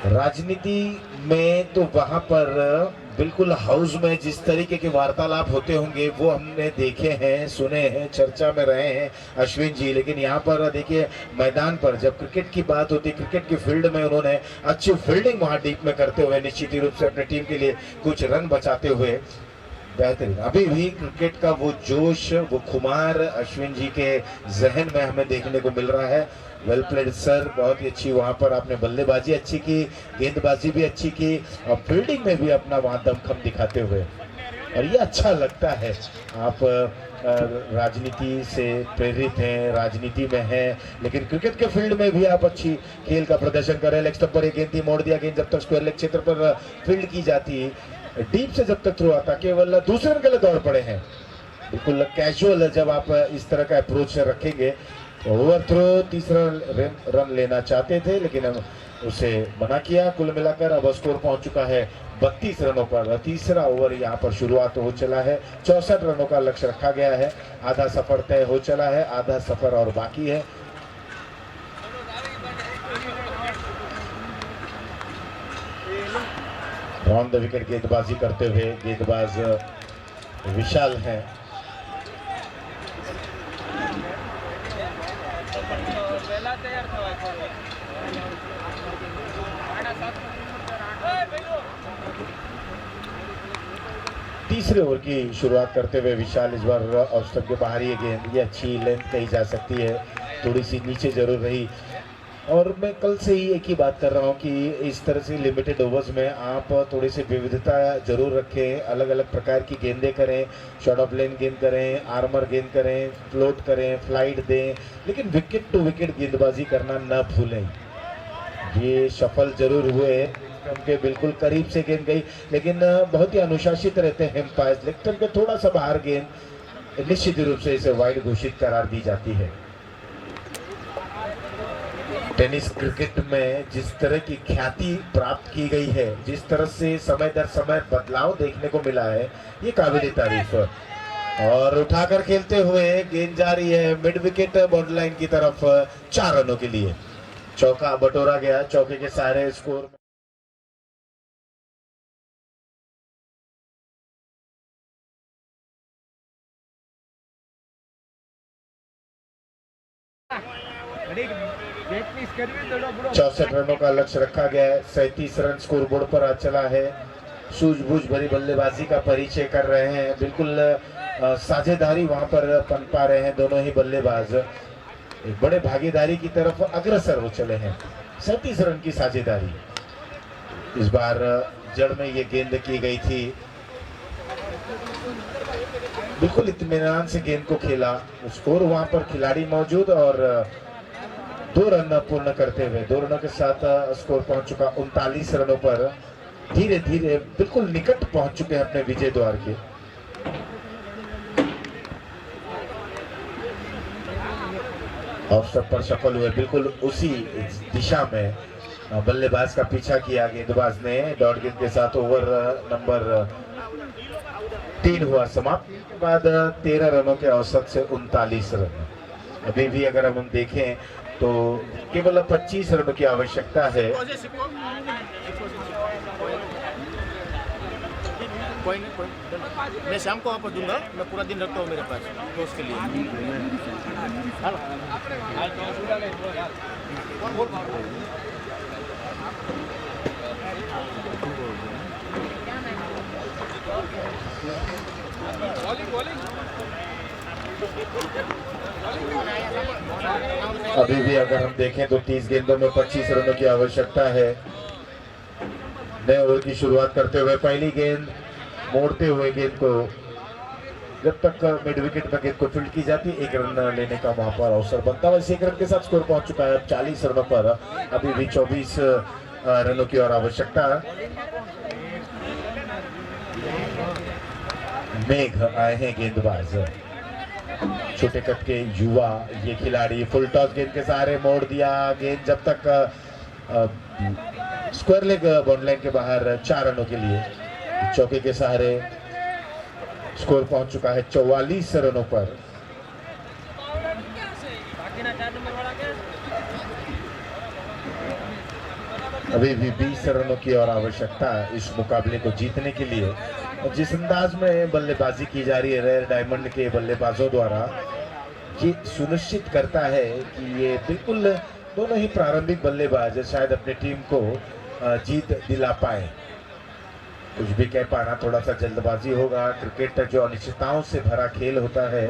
राजनीति में तो वहां पर बिल्कुल हाउस में जिस तरीके के वार्तालाप होते होंगे वो हमने देखे हैं, सुने हैं, चर्चा में रहे हैं अश्विन जी। लेकिन यहाँ पर देखिए मैदान पर जब क्रिकेट की बात होती है, क्रिकेट की फील्ड में उन्होंने अच्छी फील्डिंग वहां डीप में करते हुए निश्चित रूप से अपनी टीम के लिए कुछ रन बचाते हुए बेहतरीन। अभी भी क्रिकेट का वो जोश, वो खुमार अश्विन जी के जहन में हमें देखने को मिल रहा है। वेल प्लेड सर, बहुत ही अच्छी वहां पर आपने बल्लेबाजी अच्छी की, गेंदबाजी भी अच्छी की और फील्डिंग में भी अपना वहां दमखम दिखाते हुए। और ये अच्छा लगता है। आप राजनीति से प्रेरित हैं, राजनीति में हैं, लेकिन क्रिकेट के फील्ड में भी आप अच्छी खेल का प्रदर्शन करें। लेग स्टंप पर एक गेंद थी, मोड़ दिया गेंद, जब तक स्क्वायर लेग क्षेत्र पर फील्ड की जाती है, डीप से जब तक थ्रो आता, केवल दूसरे रन के लिए दौड़ पड़े हैं। बिल्कुल कैजुअल जब आप इस तरह का अप्रोच रखेंगे। ओवर थ्रो तीसरा रन लेना चाहते थे, लेकिन हम उसे मना किया। कुल मिलाकर अब स्कोर पहुंच चुका है 32 रनों पर। तीसरा ओवर यहाँ पर शुरुआत हो चला है। 64 रनों का लक्ष्य रखा गया है। आधा सफर तय हो चला है, आधा सफर और बाकी है। राउंड द विकेट गेंदबाजी करते हुए गेंदबाज विशाल हैं। तीसरे ओवर की शुरुआत करते हुए विशाल इस बार ऑफ स्टंप के बाहर ये गेंद, ये अच्छी लेंथ कही जा सकती है, थोड़ी सी नीचे जरूर रही। और मैं कल से ही एक ही बात कर रहा हूँ कि इस तरह से लिमिटेड ओवर्स में आप थोड़ी सी विविधता जरूर रखें, अलग अलग प्रकार की गेंदें करें, शॉर्ट ऑफ लेन गेंद करें, आर्मर गेंद करें, फ्लोट करें, फ्लाइट दें, लेकिन विकेट टू विकेट गेंदबाजी करना न भूलें। ये सफल जरूर हुए, उनके बिल्कुल करीब से गेंद गई, लेकिन बहुत ही अनुशासित रहते हैं एम्पायर्स। लेग स्टंप के थोड़ा सा बाहर गेंद निश्चित रूप से इसे वाइड घोषित करार दी जाती है। टेनिस क्रिकेट में जिस तरह की ख्याति प्राप्त की गई है, जिस तरह से समय दर समय बदलाव देखने को मिला है, ये काबिल तारीफ है। और उठाकर खेलते हुए गेंद जा रही है मिड विकेट बॉर्डर लाइन की तरफ 4 रनों के लिए। चौका बटोरा गया, चौके के सारे स्कोर बड़ा 64 रनों का लक्ष्य रखा गया है। 37 रन स्कोर बोर्ड पर आज चला है। सूझबूझ भरी बल्लेबाजी का परिचय कर रहे हैं, बिल्कुल साझेदारी वहां पर पनपा रहे हैं दोनों ही बल्लेबाज। एक बड़े भागीदारी की तरफ अग्रसर हो चले हैं। 37 रन की साझेदारी। इस बार जड़ में ये गेंद की गई थी, बिल्कुल इत्मीनान से गेंद को खेला। स्कोर वहां पर खिलाड़ी मौजूद और 2 रन पूर्ण करते हुए 2 रनों के साथ स्कोर पहुंच चुका 39 रनों पर। धीरे धीरे बिल्कुल निकट पहुंच चुके हैं अपने विजय द्वार के। ऑफ पर सफल हुए, बिल्कुल उसी दिशा में बल्लेबाज का पीछा किया गेंदबाज ने। डॉट गेंद के साथ ओवर नंबर 3 हुआ समाप्त। के बाद 13 रनों के औसत से 39 रन। अभी भी अगर हम देखें तो केवल 25 रनों की आवश्यकता है। मैं शाम को वापस दूंगा, मैं पूरा दिन रखता हूँ मेरे पास दोस्त के लिए। अभी भी अगर हम देखें तो 30 गेंदों में 25 रनों की आवश्यकता है। नए ओवर की शुरुआत करते हुए पहली गेंद मोड़ते हुए गेंद को जब तक मिड विकेट में गेंद को फील्ड की जाती है 1 रन लेने का वहां पर अवसर बनता है। वैसे 1 रन के साथ स्कोर पहुंच चुका है 40 रनों पर। अभी भी 24 रनों की और आवश्यकता। मेघ आए हैं गेंदबाज, छोटे कद के युवा ये खिलाड़ी। फुल टॉस गेंद के सहारे मोड़ दिया। गेंद जब तक स्क्वायर लेग बाउंड्री लाइन के बाहर 4 रनों के लिए। चौके के सहारे स्कोर पहुंच चुका है 44 रनों पर। अभी भी 20 रनों की और आवश्यकता इस मुकाबले को जीतने के लिए। और जिस अंदाज में बल्लेबाजी की जा रही है रेयर डायमंड के बल्लेबाजों द्वारा, ये सुनिश्चित करता है कि ये बिल्कुल दोनों ही प्रारंभिक बल्लेबाज शायद अपनी टीम को जीत दिला पाए। कुछ भी कह पाना थोड़ा सा जल्दबाजी होगा। क्रिकेट जो अनिश्चितताओं से भरा खेल होता है।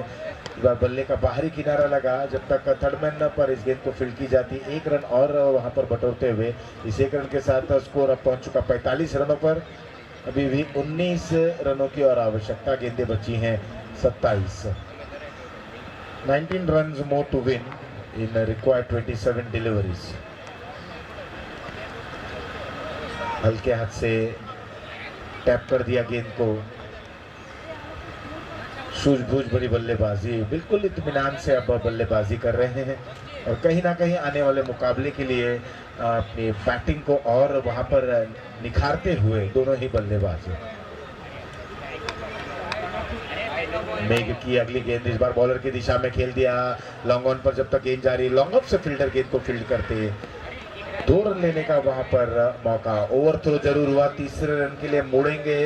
बल्ले का बाहरी किनारा लगा, जब तक थर्ड मैन पर इस गेंद को फील्ड की जाती। 1 रन और वहां पर बटोरते हुए इस 1 रन के साथ स्कोर अब पहुंच चुका 45 रनों पर। अभी भी 19 रनों की और आवश्यकता। गेंदें बची हैं 27। 19 run more to win in required 27 deliveries. हल्के हाथ से टैप कर दिया गेंद को। सूझबूझ भरी बल्लेबाजी, बिल्कुल इत्मीनान से अब बल्लेबाजी कर रहे हैं और कहीं ना कहीं आने वाले मुकाबले के लिए अपनी बैटिंग को और वहां पर निखारते हुए दोनों ही बल्लेबाज। मेघ की अगली गेंद इस बार बॉलर की दिशा में खेल दिया। लॉन्ग ऑन पर जब तक गेंद जारी, लॉन्ग ऑफ से फील्डर गेंद को फील्ड करते 2 रन लेने का वहां पर मौका। ओवर थ्रो जरूर हुआ, तीसरे रन के लिए मोड़ेंगे,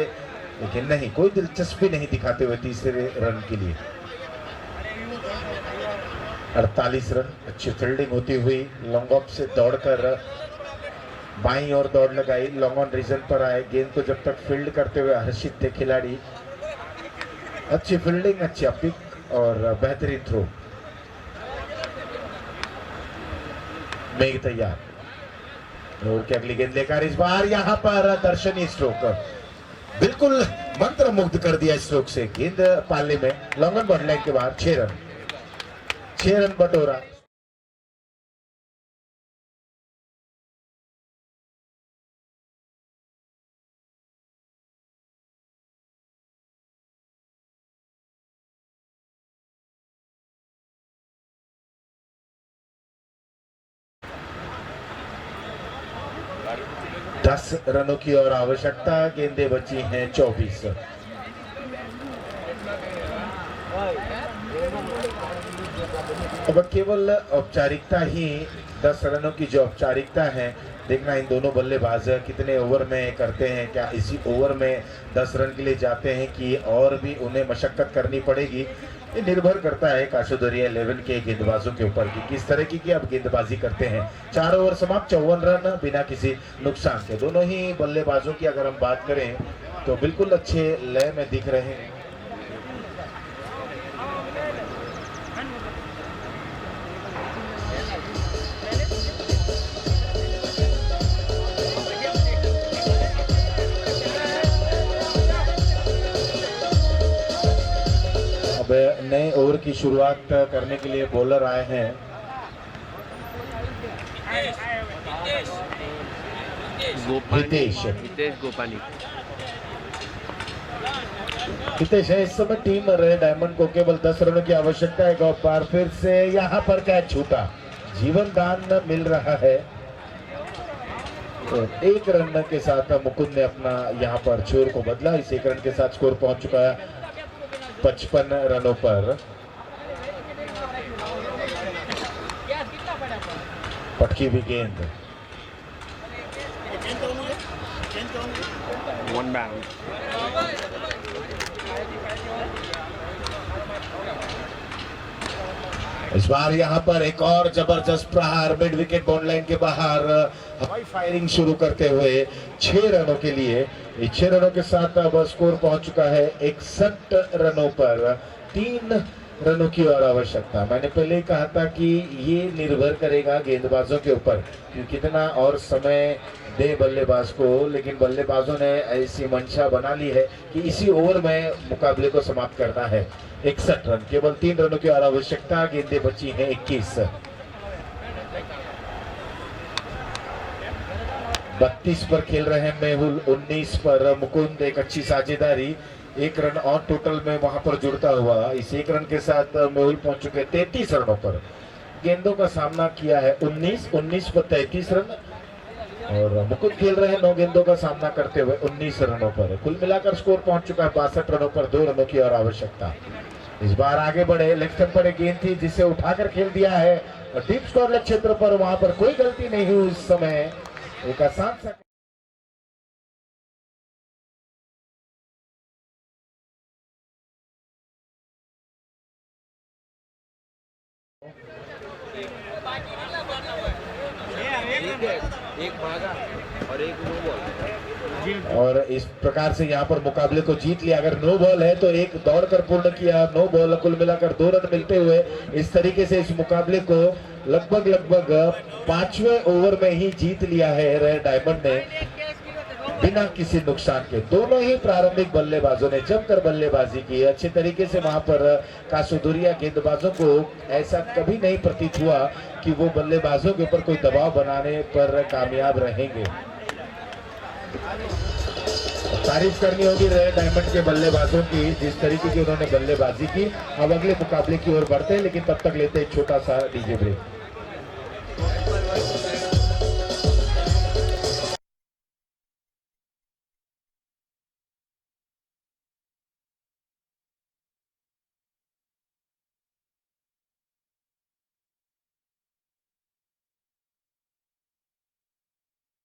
लेकिन नहीं, कोई दिलचस्पी नहीं दिखाते हुए तीसरे रन के लिए। 48 रन। अच्छी फील्डिंग होती हुई लॉन्ग ऑफ से दौड़कर बाईं ओर दौड़ लगाई। लॉन्ग ऑन रीजन पर आए, गेंद को जब तक फील्ड करते हुए हर्षित थे खिलाड़ी। अच्छी फील्डिंग, अच्छी पिक और बेहतरीन थ्रो। मेघ तैयार और की अगली गेंद लेकर इस बार यहां पर दर्शनीय स्ट्रोक, बिल्कुल मंत्र मुग्ध कर दिया स्ट्रोक से। गेंद पाले में लॉन्ग ऑन बॉर्डर लाइन के बाहर 6 रन बटोरा। 10 रनों की और आवश्यकता, गेंदें बची हैं 24। अब केवल औपचारिकता ही 10 रनों की जो औपचारिकता है, देखना इन दोनों बल्लेबाज कितने ओवर में करते हैं, क्या इसी ओवर में 10 रन के लिए जाते हैं कि और भी उन्हें मशक्कत करनी पड़ेगी। ये निर्भर करता है काशुदरिया 11 के गेंदबाजों के ऊपर कि किस तरह की अब गेंदबाजी करते हैं। 4 ओवर समाप्त, 54 रन बिना किसी नुकसान के। दोनों ही बल्लेबाजों की अगर हम बात करें तो बिल्कुल अच्छे लय में दिख रहे हैं। नए ओवर की शुरुआत करने के लिए बॉलर आए हैं। हितेश गोपानी। हितेश है इस समय टीम रेड डायमंड को केवल 10 रनों की आवश्यकता है। एक बार फिर से यहाँ पर कैच छूटा, जीवन दान मिल रहा है। तो 1 रन के साथ मुकुंद ने अपना यहाँ पर छोर को बदला। इस 1 रन के साथ स्कोर पहुंच चुका है 55 रनों पर। पटकी भी गेंद, 1 बाउंड। इस बार यहाँ पर एक और जबरदस्त प्रहार मिड विकेट बॉन्ड लाइन के बाहर हवाई फायरिंग शुरू करते हुए 6 रनों के लिए। 6 रनों के साथ अब स्कोर पहुंच चुका है 61 रनों पर। 3 रनों की और आवश्यकता। मैंने पहले ही कहा था कि ये निर्भर करेगा गेंदबाजों के ऊपर कि कितना और समय दे बल्लेबाज को, लेकिन बल्लेबाजों ने ऐसी मंशा बना ली है कि इसी ओवर में मुकाबले को समाप्त करना है। 61 रन, केवल 3 रनों की और आवश्यकता। गेंदें बची हैं 21। 32 पर खेल रहे हैं मेहुल, 19 पर मुकुंद। एक अच्छी साझेदारी, 1 रन और टोटल में वहां पर जुड़ता हुआ। इस 1 रन के साथ मेहुल पहुंच चुके 33 रनों पर। गेंदों का सामना किया है 19 पर 33 रन, और मुकुंद खेल रहे हैं 9 गेंदों का सामना करते हुए 19 रनों पर। कुल मिलाकर स्कोर पहुंच चुका है 62 रनों पर। 2 रनों की और आवश्यकता। इस बार आगे बढ़े, लेफ्ट स्टंप पर एक गेंद थी जिसे उठाकर खेल दिया है डीप स्कोर क्षेत्र पर। वहां पर कोई गलती नहीं हुई उस समय। एक आसान सा एक भागा और एक नो बॉल, और इस प्रकार से यहाँ पर मुकाबले को जीत लिया। अगर नो बॉल है तो एक दौड़कर पूर्ण किया, नो बॉल। कुल मिलाकर 2 रन मिलते हुए इस तरीके से इस मुकाबले को लगभग 5वें ओवर में ही जीत लिया है रेड डायमंड ने बिना किसी नुकसान के। दोनों ही प्रारंभिक बल्लेबाजों ने जमकर बल्लेबाजी की अच्छे तरीके से। वहां पर काशुदरिया गेंदबाजों को ऐसा कभी नहीं प्रतीत हुआ कि वो बल्लेबाजों के ऊपर कोई दबाव बनाने पर कामयाब रहेंगे। तारीफ करनी होगी रेड डायमंड के बल्लेबाजों की, जिस तरीके की उन्होंने बल्लेबाजी की। अब अगले मुकाबले की ओर बढ़ते हैं, लेकिन तब तक लेते हैं एक छोटा सा डीजे ब्रेक।